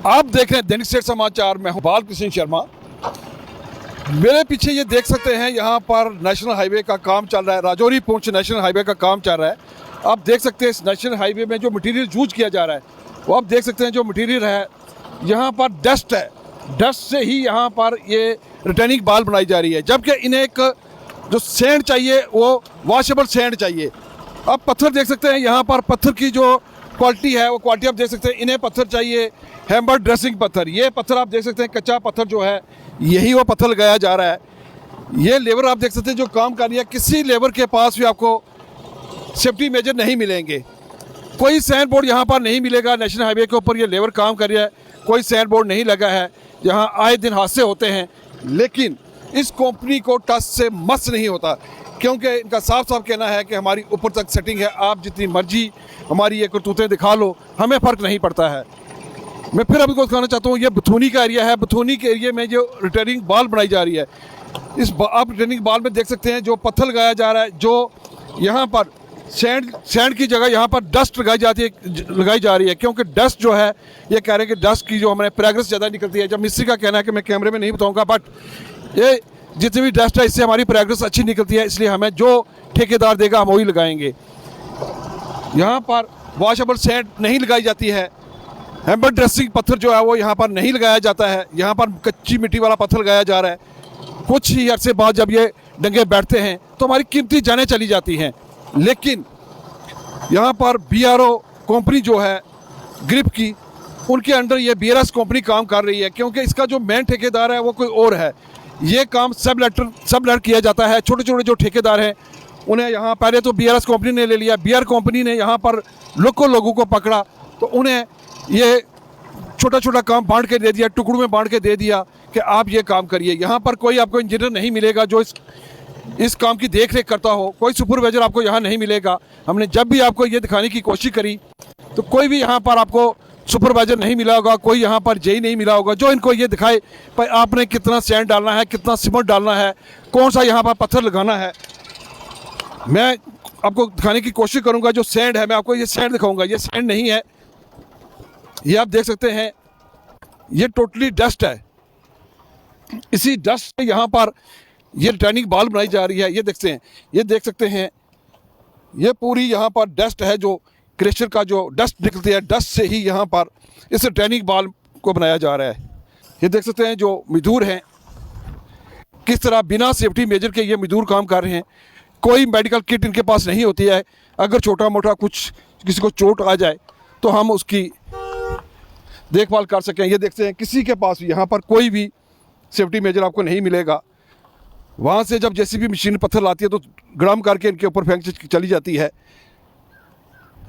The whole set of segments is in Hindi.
आप देख रहे हैं दैनिक सवेरा समाचार। मैं हूं बालकृष्ण शर्मा। मेरे पीछे ये देख सकते हैं, यहाँ पर नेशनल हाईवे का काम चल रहा है। राजौरी पुंछ नेशनल हाईवे का काम चल रहा है। आप देख सकते हैं इस नेशनल हाईवे में जो मटेरियल यूज किया जा रहा है, वो आप देख सकते हैं जो मटेरियल है, यहाँ पर डस्ट है। डस्ट से ही यहाँ पर ये रिटर्निंग बाल बनाई जा रही है, जबकि इन्हें एक जो सैंड चाहिए वो वॉशेबल सैंड चाहिए। आप पत्थर देख सकते हैं, यहाँ पर पत्थर की जो क्वालिटी है वो क्वालिटी आप देख सकते हैं। इन्हें पत्थर चाहिए हैम्बर ड्रेसिंग पत्थर। ये पत्थर आप देख सकते हैं, कच्चा पत्थर जो है यही वो पत्थर लगाया जा रहा है। ये लेबर आप देख सकते हैं जो काम कर रही है, किसी लेबर के पास भी आपको सेफ्टी मेजर नहीं मिलेंगे। कोई साइन बोर्ड यहाँ पर नहीं मिलेगा। नेशनल हाईवे के ऊपर ये लेबर काम कर रही है, कोई साइन बोर्ड नहीं लगा है। यहाँ आए दिन हादसे होते हैं, लेकिन इस कंपनी को टच से मस नहीं होता, क्योंकि इनका साफ साफ कहना है कि हमारी ऊपर तक सेटिंग है, आप जितनी मर्जी हमारी ये करतूतें दिखा लो, हमें फ़र्क नहीं पड़ता है। मैं फिर आपको दिखाना चाहता हूँ, ये बथूनी का एरिया है। बथूनी के एरिया में जो रिटर्निंग बाल बनाई जा रही है, आप रिटर्निंग बाल में देख सकते हैं जो पत्थर लगाया जा रहा है, जो यहाँ पर सैंड की जगह यहाँ पर डस्ट लगाई जा रही है, क्योंकि डस्ट जो है, ये कह रहे हैं कि डस्ट की जो हमारे प्रेगनेंस ज़्यादा निकलती है। जब मिस्त्री का कहना है कि मैं कैमरे में नहीं बताऊँगा, बट ये जितनी भी डस्ट है इससे हमारी प्रेगनेंस अच्छी निकलती है, इसलिए हमें जो ठेकेदार देगा हम वही लगाएंगे। यहाँ पर वॉशेबल सैंड नहीं लगाई जाती है। हैम्बर ड्रेसिंग पत्थर जो है वो यहाँ पर नहीं लगाया जाता है। यहाँ पर कच्ची मिट्टी वाला पत्थर लगाया जा रहा है। कुछ ही अरसे बाद जब ये डंगे बैठते हैं तो हमारी कीमती जानें चली जाती हैं। लेकिन यहाँ पर BRO कंपनी जो है ग्रिप की, उनके अंडर ये BRS कंपनी काम कर रही है, क्योंकि इसका जो मेन ठेकेदार है वो कोई और है। ये काम सब लेटर किया जाता है। छोटे छोटे जो ठेकेदार हैं उन्हें यहाँ पहले तो BRS कंपनी ने ले लिया। BR कंपनी ने यहाँ पर लोगों को पकड़ा तो उन्हें ये छोटा छोटा काम बांट के दे दिया, टुकड़ों में बांट के दे दिया कि आप ये काम करिए। यहाँ पर कोई आपको इंजीनियर नहीं मिलेगा जो इस काम की देख रेख करता हो। कोई सुपरवाइजर आपको यहाँ नहीं मिलेगा। हमने जब भी आपको ये दिखाने की कोशिश करी तो कोई भी यहाँ पर आपको सुपरवाइजर नहीं मिला होगा, कोई यहाँ पर जेई नहीं मिला होगा जो इनको ये दिखाए भाई आपने कितना सैंड डालना है, कितना सीमेंट डालना है, कौन सा यहाँ पर पत्थर लगाना है। मैं आपको दिखाने की कोशिश करूँगा जो सैंड है, मैं आपको ये सैंड दिखाऊँगा। ये सैंड नहीं है, ये आप देख सकते हैं, ये टोटली डस्ट है। इसी डस्ट से यहाँ पर ये रिटर्निंग बाल बनाई जा रही है। ये देख सकते हैं, ये पूरी यहाँ पर डस्ट है, जो क्रेशर का जो डस्ट निकलती है, डस्ट से ही यहाँ पर इस रिटर्निंग बाल को बनाया जा रहा है। ये देख सकते हैं जो मजदूर हैं किस तरह बिना सेफ्टी मेजर के ये मजदूर काम कर रहे हैं। कोई मेडिकल किट इनके पास नहीं होती है। अगर छोटा मोटा कुछ किसी को चोट आ जाए तो हम उसकी देखभाल कर सकें। ये देखते हैं किसी के पास भी यहाँ पर कोई भी सेफ्टी मेजर आपको नहीं मिलेगा। वहाँ से जब JCB मशीन पत्थर लाती है तो ग्राम करके इनके ऊपर फेंक चली जाती है।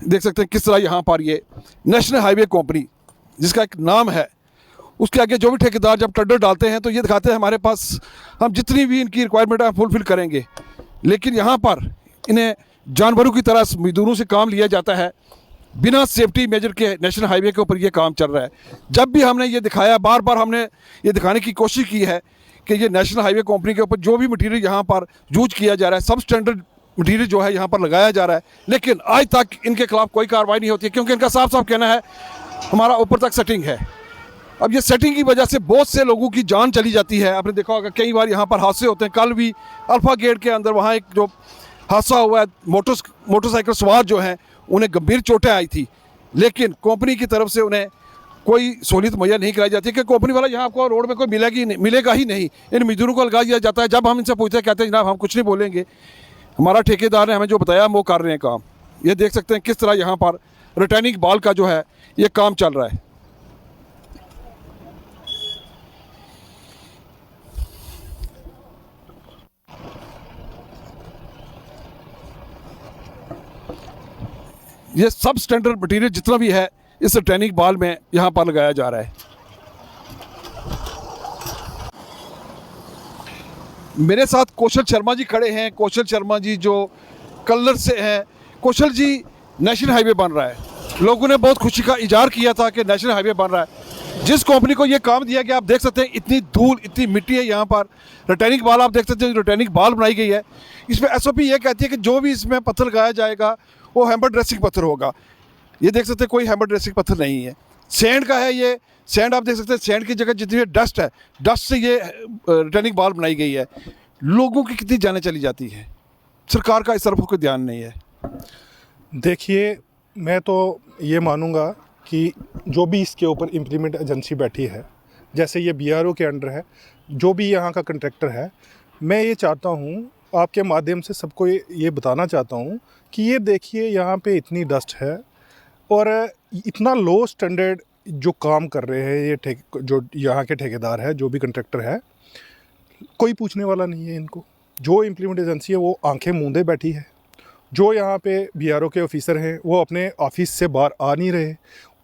देख सकते हैं किस तरह यहाँ पर ये नेशनल हाईवे कंपनी जिसका एक नाम है, उसके आगे जो भी ठेकेदार जब टेंडर डालते हैं तो ये दिखाते हैं हमारे पास हम जितनी भी इनकी रिक्वायरमेंट है फुलफिल करेंगे। लेकिन यहाँ पर इन्हें जानवरों की तरह मजदूरों से काम लिया जाता है बिना सेफ्टी मेजर के। नेशनल हाईवे के ऊपर ये काम चल रहा है। जब भी हमने ये दिखाया, बार बार हमने ये दिखाने की कोशिश की है कि ये नेशनल हाईवे कंपनी के ऊपर जो भी मटेरियल यहाँ पर यूज किया जा रहा है, सब स्टैंडर्ड मटेरियल जो है यहाँ पर लगाया जा रहा है, लेकिन आज तक इनके खिलाफ कोई कार्रवाई नहीं होती है, क्योंकि इनका साफ साफ कहना है हमारा ऊपर तक सेटिंग है। अब ये सेटिंग की वजह से बहुत से लोगों की जान चली जाती है। आपने देखा होगा कई बार यहाँ पर हादसे होते हैं। कल भी अल्फा गेट के अंदर वहाँ एक जो हादसा हुआ है, मोटरसाइकिल सवार जो हैं उन्हें गंभीर चोटें आई थी, लेकिन कंपनी की तरफ से उन्हें कोई सहूलियत मुहैया नहीं कराई जाती कि कंपनी वाला यहाँ आपको रोड में कोई मिलेगा ही नहीं। इन मजदूरों को लगा दिया जाता है। जब हम इनसे पूछते हैं कहते हैं जनाब हम कुछ नहीं बोलेंगे, हमारा ठेकेदार ने हमें जो बताया हम वो कर रहे हैं काम। ये देख सकते हैं किस तरह यहाँ पर रिटर्निंग बाल का जो है ये काम चल रहा है। ये सब स्टैंडर्ड मटेरियल जितना भी है इस रिटर्निंग बाल में यहाँ पर लगाया जा रहा है। मेरे साथ कौशल शर्मा जी खड़े हैं। कौशल शर्मा जी जो कल्लर से हैं। कौशल जी, नेशनल हाईवे बन रहा है, लोगों ने बहुत खुशी का इजहार किया था कि नेशनल हाईवे बन रहा है। जिस कंपनी को ये काम दिया गया, आप देख सकते हैं इतनी धूल, इतनी मिट्टी है यहाँ पर। रिटर्निंग बाल आप देख सकते हैं, रिटर्निंग बाल बनाई गई है। इसमें SOP ये कहती है कि जो भी इसमें पत्थर लगाया जाएगा वो हैम्बर ड्रेसिंग पत्थर होगा। ये देख सकते हैं कोई हैम्बर ड्रेसिंग पत्थर नहीं है, सैंड का है। ये सैंड आप देख सकते हैं, सैंड की जगह जितनी डस्ट है, डस्ट से ये रिटर्निंग वॉल बनाई गई है। लोगों की कितनी जानें चली जाती है, सरकार का इस तरफ कोई ध्यान नहीं है। देखिए, मैं तो ये मानूंगा कि जो भी इसके ऊपर इम्प्लीमेंट एजेंसी बैठी है, जैसे ये बीआरओ के अंडर है, जो भी यहाँ का कंट्रैक्टर है, मैं ये चाहता हूँ, आपके माध्यम से सबको ये बताना चाहता हूँ कि ये देखिए यहाँ पे इतनी डस्ट है और इतना लो स्टैंडर्ड जो काम कर रहे हैं ये जो यहाँ के ठेकेदार है, जो भी कंट्रैक्टर है, कोई पूछने वाला नहीं है इनको। जो इम्प्लीमेंट एजेंसी है वो आंखें मूंदे बैठी है। जो यहाँ पे बीआरओ के ऑफिसर हैं वो अपने ऑफिस से बाहर आ नहीं रहे।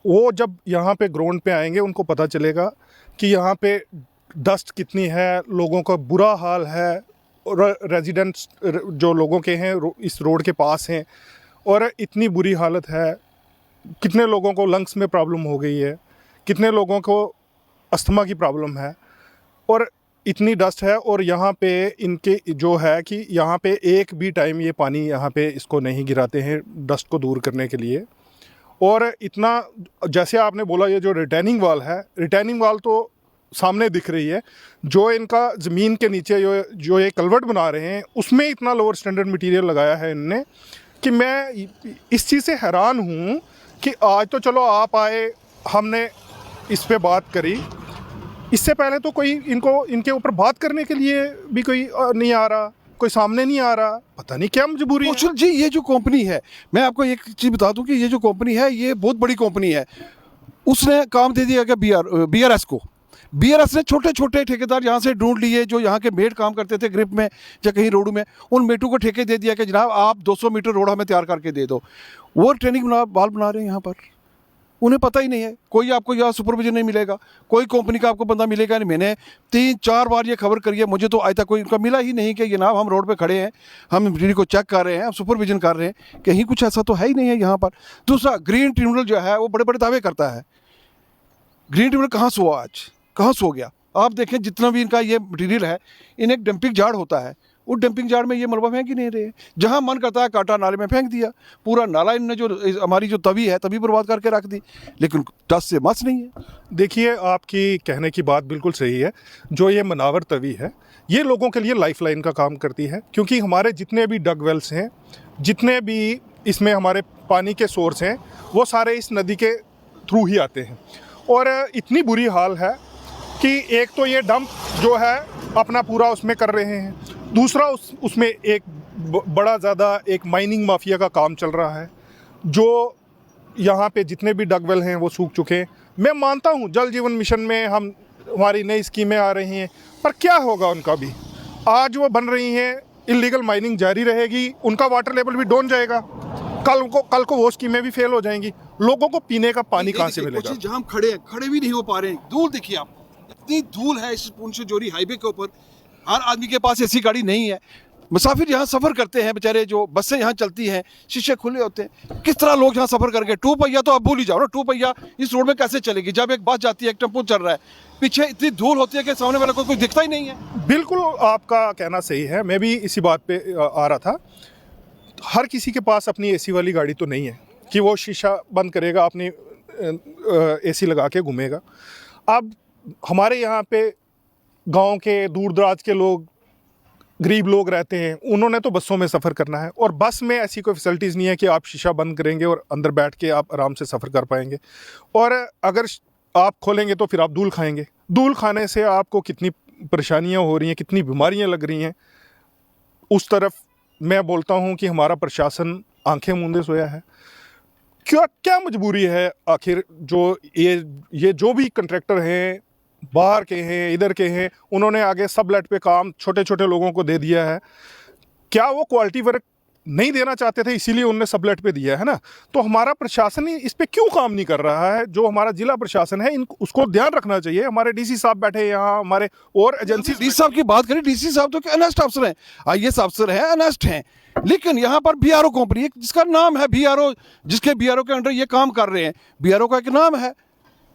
वो जब यहाँ पे ग्राउंड पे आएंगे उनको पता चलेगा कि यहाँ पे डस्ट कितनी है, लोगों का बुरा हाल है, और रेजिडेंट्स जो लोगों के हैं इस रोड के पास हैं, और इतनी बुरी हालत है। कितने लोगों को लंग्स में प्रॉब्लम हो गई है, कितने लोगों को अस्थमा की प्रॉब्लम है, और इतनी डस्ट है। और यहाँ पे इनके जो है कि यहाँ पे एक भी टाइम ये पानी यहाँ पे इसको नहीं गिराते हैं डस्ट को दूर करने के लिए। और इतना, जैसे आपने बोला, ये जो रिटेनिंग वाल है, रिटेनिंग वाल तो सामने दिख रही है, जो इनका ज़मीन के नीचे जो ये कलवर्ट बना रहे हैं उसमें इतना लोअर स्टैंडर्ड मटेरियल लगाया है इनने कि मैं इस चीज़ से हैरान हूँ कि आज तो चलो आप आए, हमने इस पे बात करी, इससे पहले तो कोई इनके ऊपर बात करने के लिए भी कोई नहीं आ रहा, कोई सामने नहीं आ रहा। पता नहीं क्या मजबूरी है। जी, ये जो कंपनी है, मैं आपको एक चीज़ बता दूं कि ये जो कंपनी है ये बहुत बड़ी कंपनी है। उसने काम दे दिया क्या बीआरएस को। बीआरएस ने छोटे छोटे ठेकेदार यहाँ से ढूंढ लिए जो यहाँ के मेट काम करते थे ग्रिप में या कहीं रोड में, उन मेटों को ठेके दे दिया कि जनाब आप 200 मीटर रोड हमें तैयार करके दे दो। वो ट्रेनिंग वाल बना रहे हैं यहाँ पर, उन्हें पता ही नहीं है। कोई आपको यहाँ सुपरविजन नहीं मिलेगा, कोई कंपनी का आपको बंदा मिलेगा नहीं। मैंने 3-4 बार ये खबर करी है, मुझे तो आज तक कोई उनका मिला ही नहीं कि जनाब हम रोड पे खड़े हैं, हम मटीरियल को चेक कर रहे हैं, हम सुपरविजन कर रहे हैं। कहीं कुछ ऐसा तो है ही नहीं है यहाँ पर। दूसरा, ग्रीन ट्रिब्यूनल जो है वो बड़े बड़े दावे करता है। ग्रीन ट्रिब्यूनल कहाँ सो आज, कहाँ सो गया? आप देखें जितना भी इनका ये मटीरियल है, इन एक डंपिंग यार्ड होता है, उस डंपिंग यार्ड में ये मलबा फेंक ही नहीं रहे। जहाँ मन करता है काटा नाले में फेंक दिया, पूरा नाला इनने जो हमारी जो तवी है तभी बर्बाद करके रख दी, लेकिन डस्ट से मस नहीं है। देखिए, आपकी कहने की बात बिल्कुल सही है। जो ये मनावर तवी है ये लोगों के लिए लाइफलाइन का काम करती है, क्योंकि हमारे जितने भी डग वेल्स हैं, जितने भी इसमें हमारे पानी के सोर्स हैं, वो सारे इस नदी के थ्रू ही आते हैं। और इतनी बुरी हाल है कि एक तो ये डंप जो है अपना पूरा उसमें कर रहे हैं, दूसरा उसमें एक बड़ा ज़्यादा एक माइनिंग माफिया का काम चल रहा है। जो यहाँ पे जितने भी डगवेल हैं वो सूख चुके हैं। मैं मानता हूँ जल जीवन मिशन में हमारी नई स्कीमें आ रही हैं, पर क्या होगा उनका भी? आज वो बन रही हैं, इलीगल माइनिंग जारी रहेगी, उनका वाटर लेवल भी डाउन जाएगा, कल को वो स्कीमें भी फेल हो जाएंगी। लोगों को पीने का पानी कहाँ से मिलेगा? जहाँ हम खड़े भी नहीं हो पा रहे हैं। धूल देखिए आप, इतनी धूल है इस पुंछ जोरी हाईवे के ऊपर। हर आदमी के पास ऐसी गाड़ी नहीं है। मुसाफिर यहाँ सफ़र करते हैं बेचारे, जो बसें यहाँ चलती हैं, शीशे खुले होते हैं। किस तरह लोग यहाँ सफ़र करके, 2 पहिया तो आप भूल ही जाओ ना, 2 पहिया इस रोड में कैसे चलेगी? जब एक बस जाती है, एक टेम्पो चल रहा है, पीछे इतनी धूल होती है कि सामने वाले को कोई दिखता ही नहीं है। बिल्कुल, आपका कहना सही है। मैं भी इसी बात पे आ रहा था। हर किसी के पास अपनी एसी वाली गाड़ी तो नहीं है कि वो शीशा बंद करेगा, अपनी एसी लगा के घूमेगा। अब हमारे यहाँ पे गांव के दूर दराज के लोग, गरीब लोग रहते हैं, उन्होंने तो बसों में सफ़र करना है, और बस में ऐसी कोई फैसिलिटीज़ नहीं है कि आप शीशा बंद करेंगे और अंदर बैठ के आप आराम से सफ़र कर पाएंगे। और अगर आप खोलेंगे तो फिर आप धूल खाएंगे। धूल खाने से आपको कितनी परेशानियां हो रही हैं, कितनी बीमारियां लग रही हैं। उस तरफ मैं बोलता हूं कि हमारा प्रशासन आंखें मूंदे सोया है। क्या मजबूरी है आखिर? जो ये जो भी कंट्रैक्टर हैं, बाहर के हैं, इधर के हैं, उन्होंने आगे सब लेट पे काम छोटे छोटे लोगों को दे दिया है। क्या वो क्वालिटी वर्क नहीं देना चाहते थे, इसीलिए उन्होंने सब लेट पे दिया है ना? तो हमारा प्रशासन ही इस पे क्यों काम नहीं कर रहा है? जो हमारा जिला प्रशासन है, उसको ध्यान रखना चाहिए। हमारे डीसी साहब बैठे हैं यहाँ, हमारे और एजेंसी। डीसी साहब की बात करें, डीसी साहब तो अनेस्ट अफसर हैं, आईएएस अफसर हैं, अनेस्ट हैं, लेकिन यहाँ पर बीआरओ कंपनी जिसका नाम है बीआरओ, जिसके बीआरओ के अंडर ये काम कर रहे हैं, बीआरओ का एक नाम है।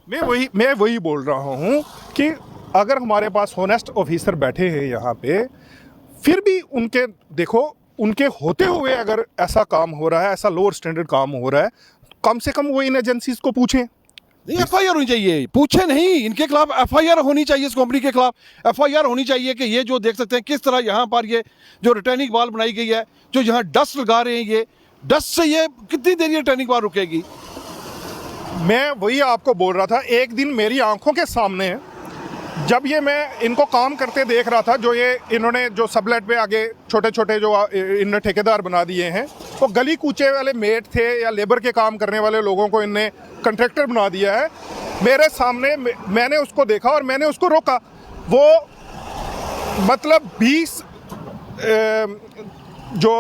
मैं वही बोल रहा हूँ कि अगर हमारे पास होनेस्ट ऑफिसर बैठे हैं यहाँ पे, फिर भी उनके होते हुए अगर ऐसा काम हो रहा है, ऐसा लोअर स्टैंडर्ड काम हो रहा है, कम से कम वो इन एजेंसीज को पूछें। एफआईआर होनी चाहिए, पूछे नहीं, इनके खिलाफ एफआईआर होनी चाहिए, इस कंपनी के खिलाफ एफआईआर होनी चाहिए कि ये जो देख सकते हैं किस तरह यहाँ पर ये जो रिटर्निंग वॉल बनाई गई है, जो यहाँ डस्ट लगा रहे हैं, ये डस्ट से ये कितनी देर ये रिटर्निंग वॉल रुकेगी? मैं वही आपको बोल रहा था, एक दिन मेरी आंखों के सामने जब ये मैं इनको काम करते देख रहा था, जो ये इन्होंने जो सबलेट पे आगे छोटे छोटे जो इन्होंने ठेकेदार बना दिए हैं, वो गली कूचे वाले मेट थे या लेबर के काम करने वाले लोगों को इनने कॉन्ट्रैक्टर बना दिया है। मेरे सामने मैंने उसको देखा और मैंने उसको रोका। वो मतलब 20 जो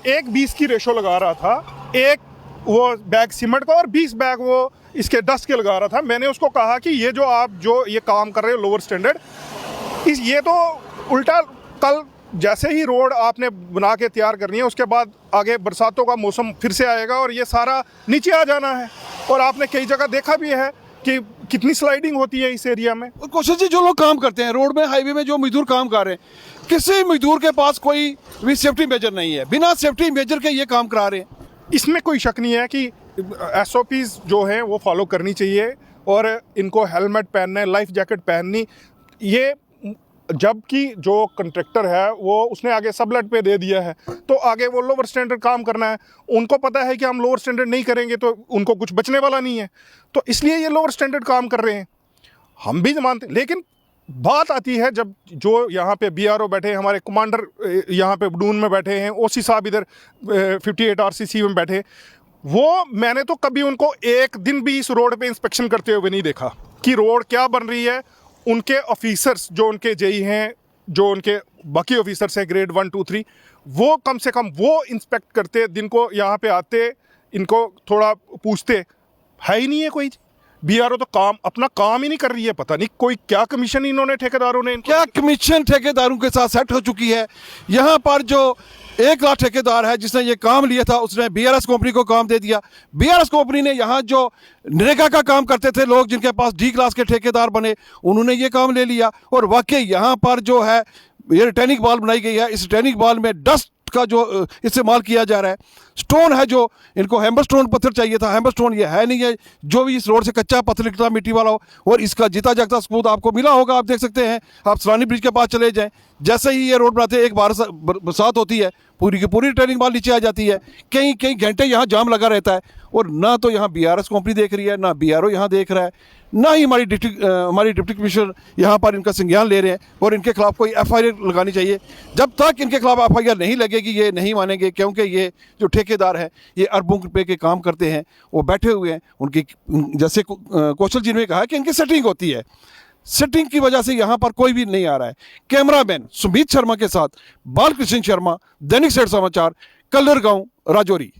1:20 की रेशो लगा रहा था, एक वो बैग सीमेंट का और 20 बैग वो इसके डस्ट के लगा रहा था। मैंने उसको कहा कि ये जो आप जो ये काम कर रहे हो लोअर स्टैंडर्ड, ये तो उल्टा कल जैसे ही रोड आपने बना के तैयार करनी है, उसके बाद आगे बरसातों का मौसम फिर से आएगा और ये सारा नीचे आ जाना है। और आपने कई जगह देखा भी है कि कितनी स्लाइडिंग होती है इस एरिया में। और कौशल जी, जो लोग काम करते हैं रोड में, हाईवे में, जो मजदूर काम कर रहे हैं, किसी मजदूर के पास कोई भी सेफ्टी मेजर नहीं है, बिना सेफ्टी मेजर के ये काम करा रहे हैं। इसमें कोई शक नहीं है कि SOPs जो हैं वो फॉलो करनी चाहिए और इनको हेलमेट पहनना है, लाइफ जैकेट पहननी। ये जबकि जो कंट्रैक्टर है वो उसने आगे सबलेट पे दे दिया है, तो आगे वो लोअर स्टैंडर्ड काम करना है। उनको पता है कि हम लोअर स्टैंडर्ड नहीं करेंगे तो उनको कुछ बचने वाला नहीं है, तो इसलिए ये लोअर स्टैंडर्ड काम कर रहे हैं, हम भी मानते। लेकिन बात आती है जब जो यहाँ पे BRO बैठे हैं, हमारे कमांडर यहाँ पे बडून में बैठे हैं, OC साहब इधर 58 RCC में बैठे, वो मैंने तो कभी उनको एक दिन भी इस रोड पे इंस्पेक्शन करते हुए नहीं देखा कि रोड क्या बन रही है। उनके ऑफिसर्स जो उनके जेई हैं, जो उनके बाकी ऑफिसर्स हैं ग्रेड 1 2 3, वो कम से कम वो इंस्पेक्ट करते, दिन को यहाँ पे आते, इनको थोड़ा पूछते। है ही नहीं है कोई। BRO तो काम अपना काम ही नहीं कर रही है। पता नहीं कोई क्या कमीशन इन्होंने ठेकेदारों ने, क्या कमीशन ठेकेदारों के साथ सेट हो चुकी है। यहाँ पर जो 1 लाख ठेकेदार है जिसने ये काम लिया था, उसने BRS कंपनी को काम दे दिया। BRS कंपनी ने यहाँ जो नरेगा का काम करते थे लोग, जिनके पास D क्लास के ठेकेदार बने, उन्होंने ये काम ले लिया। और वाकई यहाँ पर जो है ये रिटर्निंग वॉल बनाई गई है, इस रिटर्निंग वॉल में डस्ट का जो इस्तेमाल किया जा रहा है, स्टोन है जो इनको हैम्बर स्टोन पत्थर चाहिए था, हैम्बर स्टोन ये है नहीं है, जो भी इस रोड से कच्चा पत्थर निकला मिट्टी वाला हो। और इसका जीता जागता सबूत आपको मिला होगा, आप देख सकते हैं। आप सलानी ब्रिज के पास चले जाएं, जैसे ही ये रोड बनाते हैं, एक बरसात होती है, पूरी की पूरी रिटर्निंग वॉल नीचे आ जाती है। कई कई घंटे यहाँ जाम लगा रहता है और ना तो यहाँ BRS कंपनी देख रही है, ना BRO यहाँ देख रहा है, ना ही हमारी डिप्टी कमिश्नर यहाँ पर इनका संज्ञान ले रहे हैं। और इनके खिलाफ कोई FIR लगानी चाहिए। जब तक इनके खिलाफ FIR नहीं लगेगी ये नहीं मानेंगे, क्योंकि ये जो ठेकेदार है ये अरबों रुपए के काम करते हैं, वो बैठे हुए हैं। उनकी जैसे कौशल जी ने कहा कि इनकी सेटिंग होती है, सेटिंग की वजह से यहाँ पर कोई भी नहीं आ रहा है। कैमरामैन सुमित शर्मा के साथ बालकृष्ण शर्मा, दैनिक सवेरा समाचार, कल्लर गांव, राजौरी।